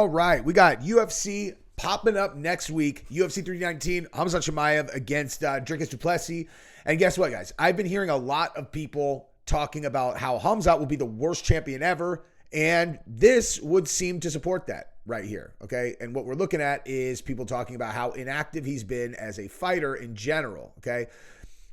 All right, we got UFC popping up next week. UFC 319, Khamzat Chimaev against Demetrious Johnson. And guess what, guys? I've been hearing a lot of people talking about how Khamzat will be the worst champion ever, and this would seem to support that right here, okay? And what we're looking at is people talking about how inactive he's been as a fighter in general, okay?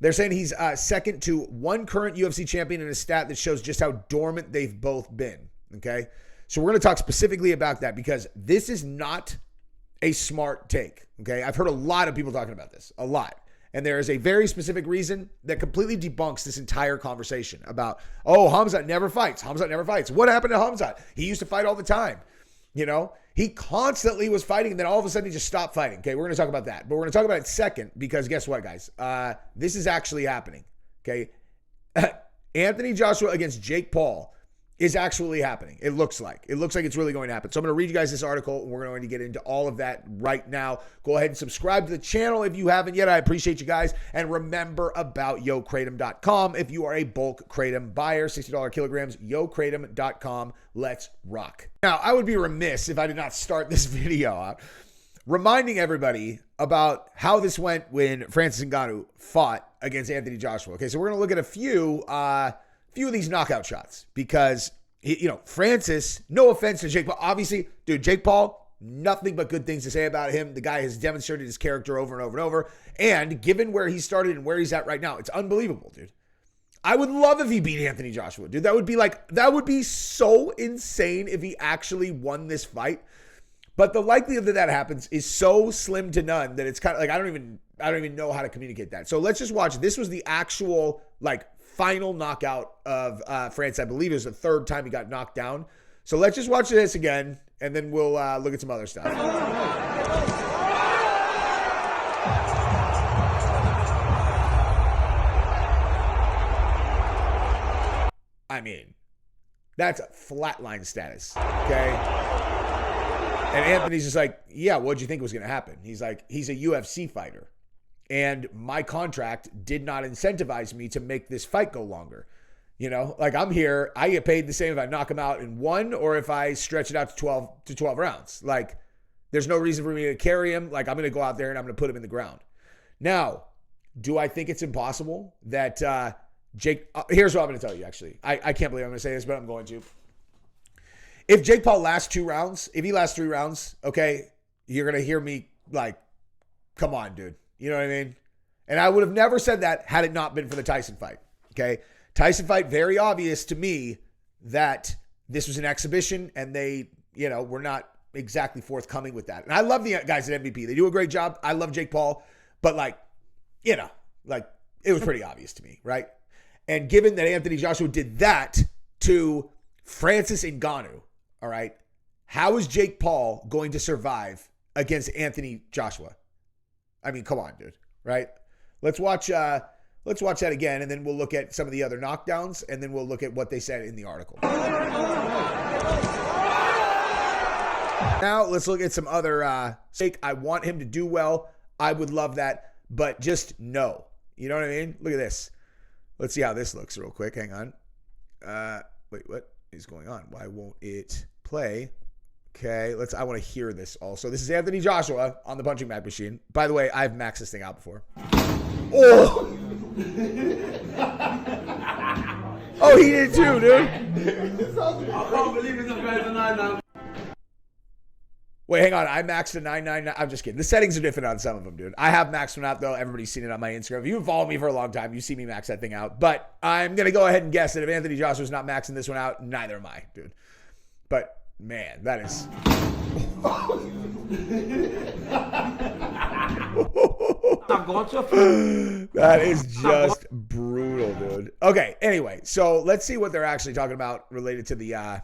They're saying he's second to one current UFC champion in a stat that shows just how dormant they've both been, okay? So we're going to talk specifically about that because this is not a smart take, okay? I've heard a lot of people talking about this, a lot. And there is a very specific reason that completely debunks this entire conversation about, oh, Khamzat never fights. Khamzat never fights. What happened to Khamzat? He used to fight all the time. You know, he constantly was fighting, and then all of a sudden he just stopped fighting. Okay, we're going to talk about that. But we're going to talk about it second because guess what, guys? This is actually happening, okay? Anthony Joshua against Jake Paul is actually happening. It looks like it's really going to happen. So I'm going to read you guys this article, and we're going to get into all of that right now. Go ahead and subscribe to the channel if you haven't yet. I appreciate you guys. And remember about YoKratom.com if you are a bulk kratom buyer, $60 kilograms, YoKratom.com. Let's rock. Now, I would be remiss if I did not start this video out reminding everybody about how this went when Francis Ngannou fought against Anthony Joshua. Okay, so we're going to look at a few of these knockout shots because, you know, Francis, no offense to Jake Paul, obviously, dude, Jake Paul, nothing but good things to say about him. The guy has demonstrated his character over and over and over. And given where he started and where he's at right now, it's unbelievable, dude. I would love if he beat Anthony Joshua, dude. That would be so insane if he actually won this fight. But the likelihood that happens is so slim to none that it's kind of like, I don't even know how to communicate that. So let's just watch. This was the actual, final knockout of France. I believe it was the third time he got knocked down. So let's just watch this again, and then we'll look at some other stuff. I mean, that's a flatline status, okay? And Anthony's just like, yeah, what'd you think was going to happen? He's like, he's a UFC fighter. And my contract did not incentivize me to make this fight go longer. You know, like I'm here, I get paid the same if I knock him out in one or if I stretch it out to 12 rounds. Like, there's no reason for me to carry him. Like, I'm going to go out there and I'm going to put him in the ground. Now, do I think it's impossible that Jake, here's what I'm going to tell you, actually. I can't believe I'm going to say this, but I'm going to. If Jake Paul lasts 2 rounds, if he lasts 3 rounds, okay, you're going to hear me like, come on, dude. You know what I mean? And I would have never said that had it not been for the Tyson fight. Okay. Tyson fight, very obvious to me that this was an exhibition and they, you know, were not exactly forthcoming with that. And I love the guys at MVP. They do a great job. I love Jake Paul, but it was pretty obvious to me. Right. And given that Anthony Joshua did that to Francis Ngannou, all right, how is Jake Paul going to survive against Anthony Joshua? I mean, come on, dude, right? Let's watch that again, and then we'll look at some of the other knockdowns, and then we'll look at what they said in the article. Now, let's look at some other stake. I want him to do well. I would love that, but just no. You know what I mean? Look at this. Let's see how this looks real quick. Hang on. Wait, what is going on? Why won't it play? Okay, I want to hear this also. This is Anthony Joshua on the punching bag machine. By the way, I've maxed this thing out before. Oh! Oh, he did too, dude. I can't believe it's compared to 9-9. Wait, hang on. I maxed a 999. I'm just kidding. The settings are different on some of them, dude. I have maxed one out, though. Everybody's seen it on my Instagram. If you've followed me for a long time, you see me max that thing out. But I'm going to go ahead and guess that if Anthony Joshua's not maxing this one out, neither am I, dude. But man, that is. That is just brutal, dude. Okay, anyway, so let's see what they're actually talking about related to the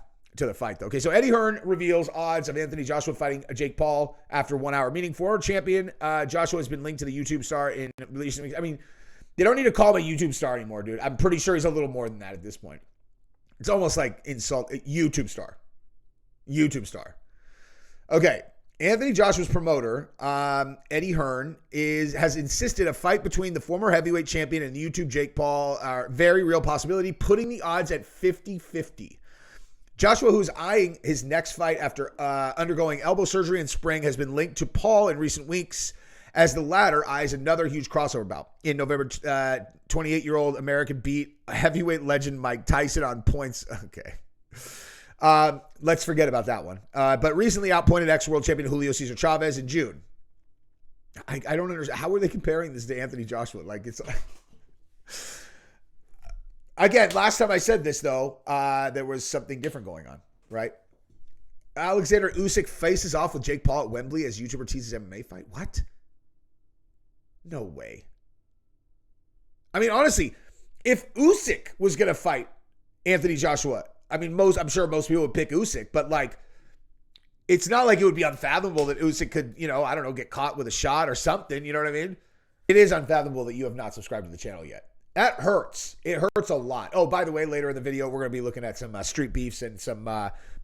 fight, though. Okay, so Eddie Hearn reveals odds of Anthony Joshua fighting Jake Paul after 1 hour meeting. Former champion Joshua has been linked to the YouTube star in recent weeks. I mean, they don't need to call him a YouTube star anymore, dude. I'm pretty sure he's a little more than that at this point. It's almost like insult. YouTube star. Okay, Anthony Joshua's promoter, Eddie Hearn, has insisted a fight between the former heavyweight champion and the YouTube Jake Paul are very real possibility, putting the odds at 50-50. Joshua, who's eyeing his next fight after undergoing elbow surgery in spring, has been linked to Paul in recent weeks as the latter eyes another huge crossover bout. In November, 28-year-old American beat heavyweight legend Mike Tyson on points. Okay. Let's forget about that one. But recently outpointed ex-world champion Julio Cesar Chavez in June. I don't understand. How are they comparing this to Anthony Joshua? Like, it's... Again, last time I said this, though, there was something different going on, right? Alexander Usyk faces off with Jake Paul at Wembley as YouTuber teases MMA fight. What? No way. I mean, honestly, if Usyk was going to fight Anthony Joshua, I mean, I'm sure most people would pick Usyk, but like, it's not like it would be unfathomable that Usyk could, I don't know, get caught with a shot or something. You know what I mean? It is unfathomable that you have not subscribed to the channel yet. That hurts. It hurts a lot. Oh, by the way, later in the video, we're going to be looking at some street beefs and some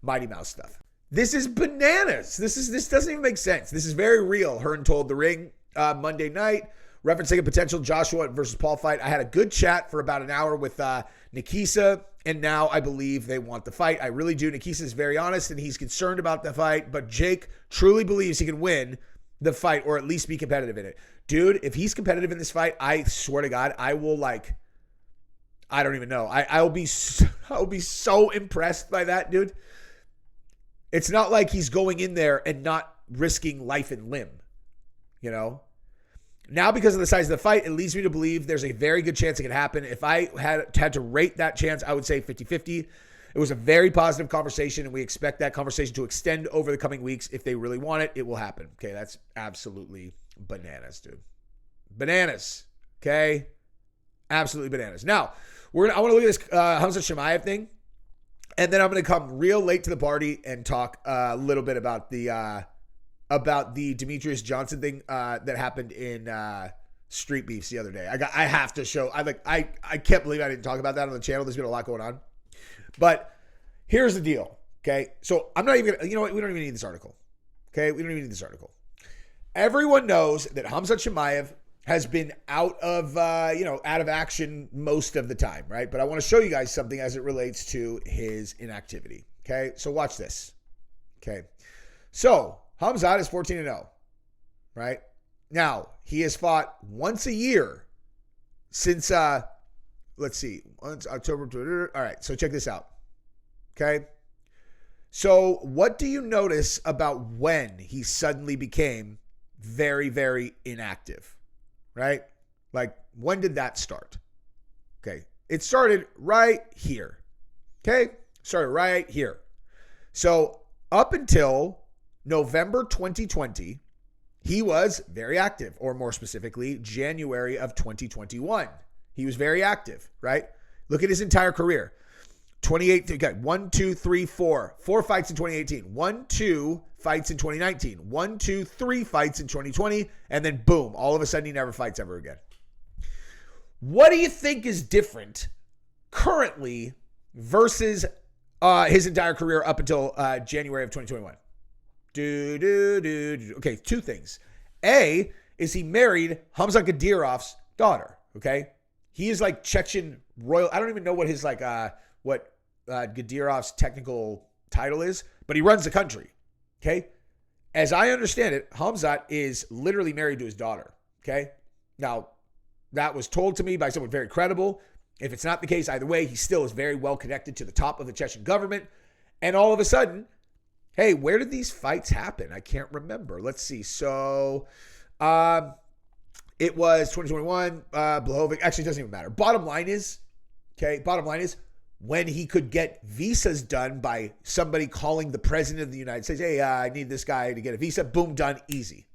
Mighty Mouse stuff. This is bananas. This doesn't even make sense. This is very real. Hearn told The Ring Monday night, referencing a potential Joshua versus Paul fight. I had a good chat for about an hour with Nikisa, and now I believe they want the fight. I really do. Nikisa is very honest, and he's concerned about the fight, but Jake truly believes he can win the fight or at least be competitive in it. Dude, if he's competitive in this fight, I swear to God, I will I don't even know. I'll be so impressed by that, dude. It's not like he's going in there and not risking life and limb, Now, because of the size of the fight, it leads me to believe there's a very good chance it could happen. If I had to rate that chance, I would say 50-50. It was a very positive conversation, and we expect that conversation to extend over the coming weeks. If they really want it, it will happen. Okay, that's absolutely bananas, dude. Bananas. Okay? Absolutely bananas. Now, I want to look at this Khamzat Chimaev thing, and then I'm going to come real late to the party and talk a little bit about the Demetrious Johnson thing that happened in Street Beefs the other day. I have to show. I can't believe I didn't talk about that on the channel. There's been a lot going on. But here's the deal, okay? So I'm not even going to, you know what? We don't even need this article, okay? We don't even need this article. Everyone knows that Khamzat Chimaev has been out of action most of the time, right? But I want to show you guys something as it relates to his inactivity, okay? So watch this, okay? So Khamzat is 14-0, right? Now, he has fought once a year since, let's see, once October. All right, so check this out, okay? So what do you notice about when he suddenly became very, very inactive, right? Like, when did that start? Okay, it started right here, okay? Started right here. So up until November 2020, he was very active, or more specifically, January of 2021. He was very active, right? Look at his entire career. 28, okay, 1, 2, 3, 4. 4 fights in 2018. 1, 2 fights in 2019. 1, 2, 3 fights in 2020. And then boom, all of a sudden he never fights ever again. What do you think is different currently versus his entire career up until January of 2021? Okay, two things. A, is he married Khamzat Chimaev's daughter, okay? He is like Chechen royal. I don't even know what his Gadirov's technical title is, but he runs the country, okay? As I understand it, Khamzat is literally married to his daughter, okay? Now, that was told to me by someone very credible. If it's not the case, either way, he still is very well connected to the top of the Chechen government. And all of a sudden, hey, where did these fights happen? I can't remember. Let's see. So, it was 2021, Blahovic. Actually, it doesn't even matter. Bottom line is, when he could get visas done by somebody calling the president of the United States, hey, I need this guy to get a visa. Boom, done, easy.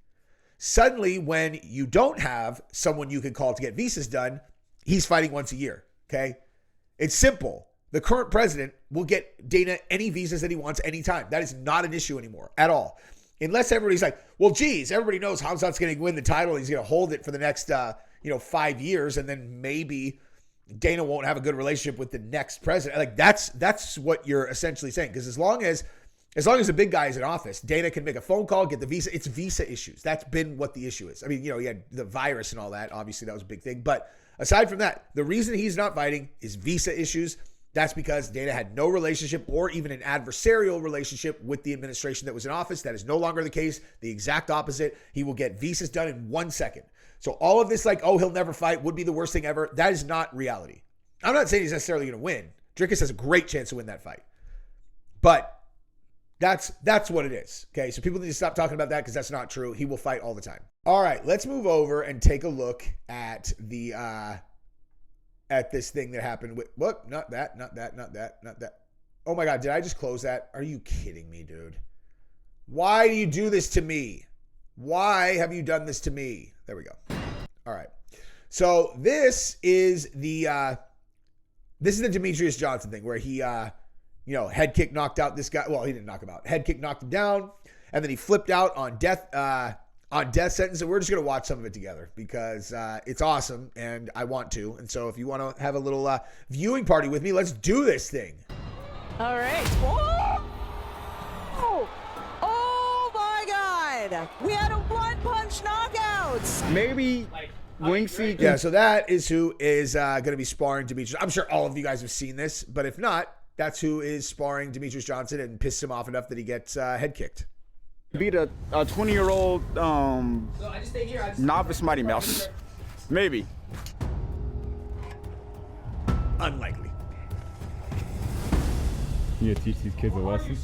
Suddenly, when you don't have someone you can call to get visas done, he's fighting once a year, okay? It's simple. The current president will get Dana any visas that he wants anytime. That is not an issue anymore at all. Unless everybody's like, well, geez, everybody knows Khamzat's going to win the title. He's going to hold it for the next, 5 years, and then maybe Dana won't have a good relationship with the next president. Like that's what you're essentially saying. Because as long as the big guy is in office, Dana can make a phone call, get the visa. It's visa issues. That's been what the issue is. I mean, he had the virus and all that. Obviously, that was a big thing. But aside from that, the reason he's not fighting is visa issues. That's because Dana had no relationship or even an adversarial relationship with the administration that was in office. That is no longer the case. The exact opposite. He will get visas done in 1 second. So all of this, like, oh, he'll never fight, would be the worst thing ever. That is not reality. I'm not saying he's necessarily going to win. Dricus has a great chance to win that fight. But that's what it is. Okay, so people need to stop talking about that because that's not true. He will fight all the time. All right, let's move over and take a look at the at this thing that happened with what? Not that. Oh my God, did I just close that? Are you kidding me, dude? Why do you do this to me? Why have you done this to me? There we go. All right. So this is the Demetrious Johnson thing where he head kick knocked out this guy. Well, he didn't knock him out. Head kick knocked him down, and then he flipped out on death sentence. And we're just gonna watch some of it together because it's awesome and I want to. And so if you want to have a little viewing party with me, let's do this thing. All right. Oh my God! We had a one-punch knockout. Maybe Winksy. Yeah. So that is who is gonna be sparring Demetrious. I'm sure all of you guys have seen this, but if not, that's who is sparring Demetrious Johnson and pissed him off enough that he gets head kicked. Beat a 20-year-old novice Mighty Mouse. Maybe. Unlikely. You gotta teach these kids a lesson.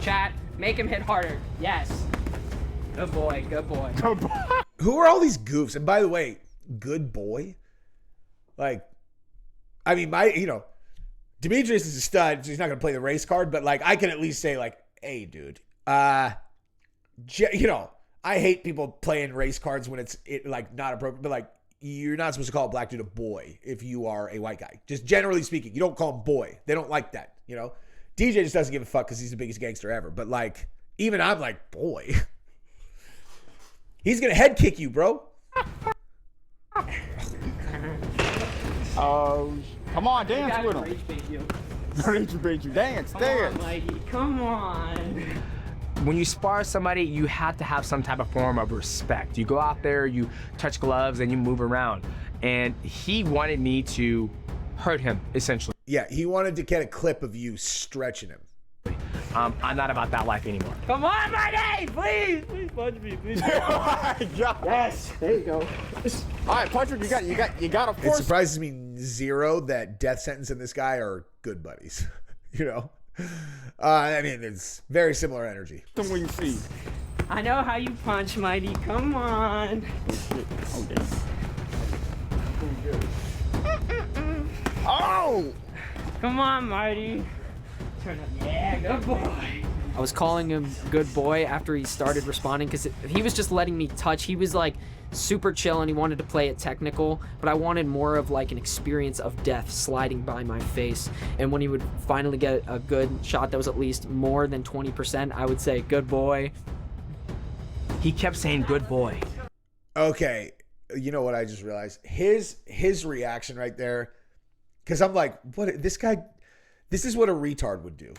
Chat, make him hit harder. Yes. Good boy, good boy. Who are all these goofs? And by the way, good boy. Like, I mean, Demetrious is a stud, so he's not going to play the race card, but like, I can at least say like, hey, dude, I hate people playing race cards when it's like not appropriate, but like, you're not supposed to call a black dude a boy if you are a white guy. Just generally speaking, you don't call him boy. They don't like that, DJ just doesn't give a fuck because he's the biggest gangster ever. But like, even I'm like, boy. He's going to head kick you, bro. Come on, dance with him. Rage bait you. Rage bait you. Dance. Come on, Mikey. Come on. When you spar somebody, you have to have some type of form of respect. You go out there, you touch gloves, and you move around. And he wanted me to hurt him, essentially. Yeah, he wanted to get a clip of you stretching him. I'm not about that life anymore. Come on, Mikey. Please punch me. Please. Yes. There you go. All right, Patrick, you got to It force. surprises me zero that death sentence and this guy are good buddies. I mean, it's very similar energy. The Winksy. I know how you punch, Mighty. Come on. Oh! Come on, Mighty. Turn up. Yeah, good boy. I was calling him good boy after he started responding because he was just letting me touch. He was like super chill and he wanted to play it technical, but I wanted more of like an experience of death sliding by my face. And when he would finally get a good shot that was at least more than 20%, I would say good boy. He kept saying good boy. Okay, you know what I just realized? His reaction right there, because I'm like, what? This guy, this is what a retard would do,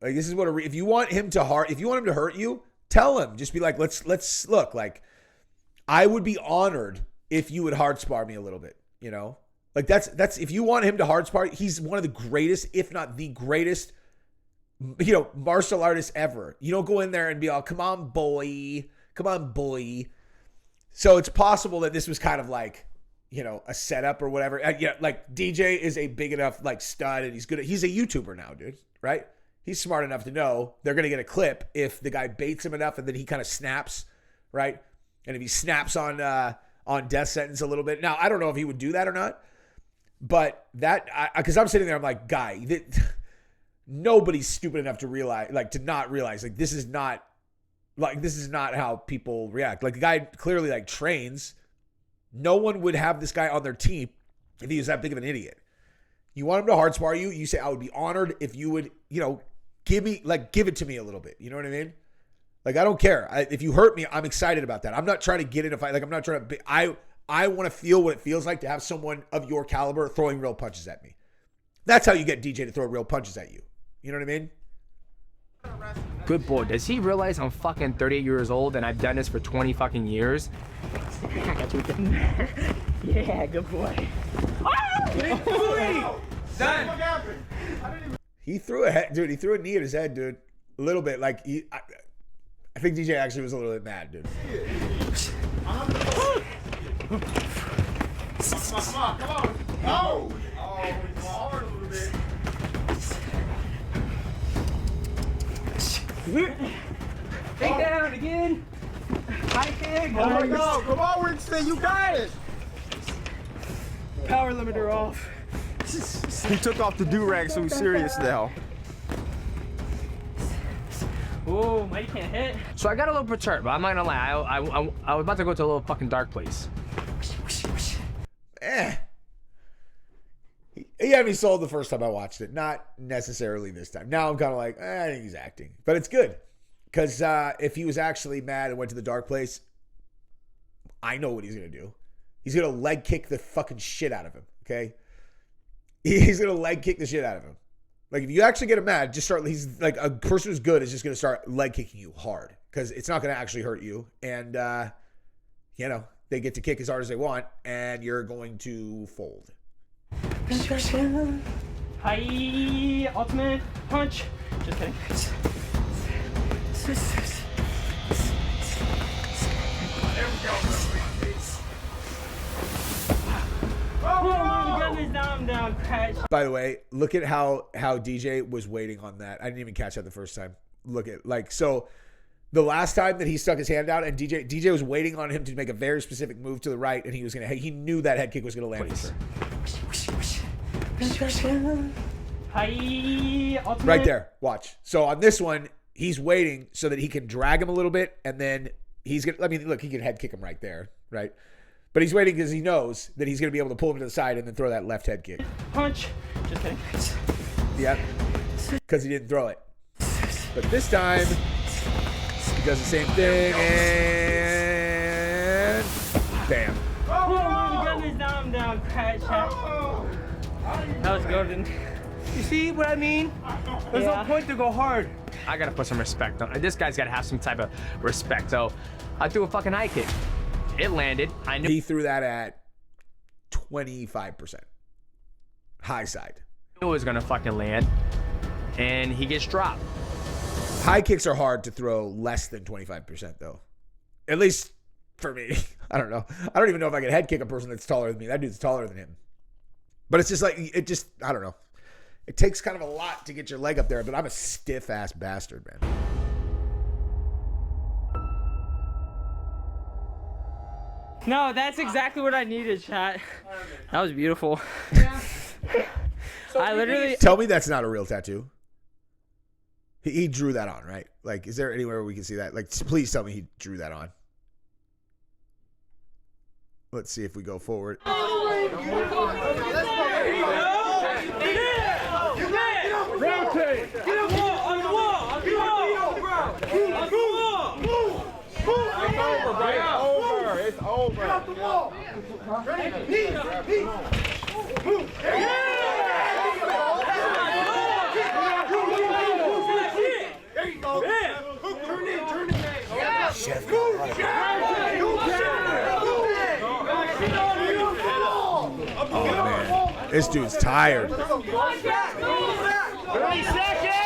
Like this is what if you want him to hurt you, tell him. Just be like, let's look. Like, I would be honored if you would hard spar me a little bit. Like that's if you want him to hard spar, he's one of the greatest, if not the greatest, martial artists ever. You don't go in there and be all, come on, boy. So it's possible that this was kind of like, a setup or whatever. Like DJ is a big enough like stud and he's good. He's a YouTuber now, dude. Right? He's smart enough to know they're going to get a clip if the guy baits him enough and then he kind of snaps, right? And if he snaps on death sentence a little bit. Now, I don't know if he would do that or not, but because I'm sitting there, I'm like, guy, nobody's stupid enough to realize, like, to not realize, like, this is not how people react. Like, the guy clearly, like, trains. No one would have this guy on their team if he was that big of an idiot. You want him to hard spar you, you say, I would be honored if you would, give it to me a little bit. You know what I mean? Like, I don't care. If you hurt me, I'm excited about that. I'm not trying to get in a fight. Like, I'm not trying to, I want to feel what it feels like to have someone of your caliber throwing real punches at me. That's how you get DJ to throw real punches at you. You know what I mean? Good boy. Does he realize I'm fucking 38 years old and I've done this for 20 fucking years? Yeah, good boy. Done. He threw a head, dude. He threw a knee at his head, dude. A little bit. Like I think DJ actually was a little bit mad, dude. Come on. Oh, it's hard a little bit. Take down again. High kick. Oh my God, come on, Winston, you got it. Power limiter off. He took off the do-rag, so he's serious now. Oh, Mike can't hit. So I got a little perturbed, but I'm not gonna lie. I was about to go to a little fucking dark place. He had me sold the first time I watched it. Not necessarily this time. Now I'm kind of like, I think he's acting. But it's good. Because if he was actually mad and went to the dark place, I know what he's going to do. He's going to leg kick the fucking shit out of him, okay? He's going to leg kick the shit out of him. Like, if you actually get him mad, just start, he's like, a person who's good is just going to start leg kicking you hard. Because it's not going to actually hurt you. And, you know, they get to kick as hard as they want, and you're going to fold. Hi, ultimate punch. Just kidding. Oh my goodness, now I'm down. Crash. By the way, look at how DJ was waiting on that. I didn't even catch that the first time. Look at, like, so the last time that he stuck his hand out and DJ was waiting on him to make a very specific move to the right, and he knew that head kick was gonna land. Hi, ultimate. Right there, watch. So on this one, he's waiting so that he can drag him a little bit, and then he's gonna. I mean, look, he can head kick him right there, right? But he's waiting because he knows that he's gonna be able to pull him to the side and then throw that left head kick. Punch. Just kidding. Yep. Because he didn't throw it. But this time, he does the same thing, and bam. Oh my goodness, now I'm down. Crash. That was golden. You see what I mean? There's no point to go hard. I gotta put some respect on. This guy's gotta have some type of respect. So I threw a fucking high kick. It landed. I knew He threw that at 25%. High side. it was gonna fucking land, and he gets dropped. High kicks are hard to throw less than 25%, though. At least for me. I don't know. I don't even know if I could head kick a person that's taller than me. That dude's taller than him. But it's just like, I don't know. It takes kind of a lot to get your leg up there, but I'm a stiff-ass bastard, man. No, that's exactly what I needed, chat. That was beautiful. I literally. Tell me that's not a real tattoo. He drew that on, right? Like, is there anywhere we can see that? Like, please tell me he drew that on. Let's see if we go forward. It's over. Get off the wall. Oh, man. This dude's tired. 30 seconds!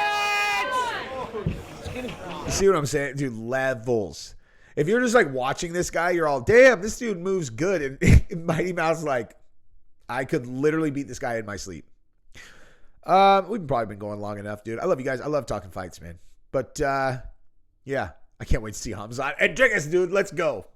You see what I'm saying? Dude, levels. If you're just like watching this guy, you're all, damn, this dude moves good. And Mighty Mouse, like, I could literally beat this guy in my sleep. We've probably been going long enough, dude. I love you guys. I love talking fights, man. But, yeah, I can't wait to see Khamzat and Jigas, dude. Let's go.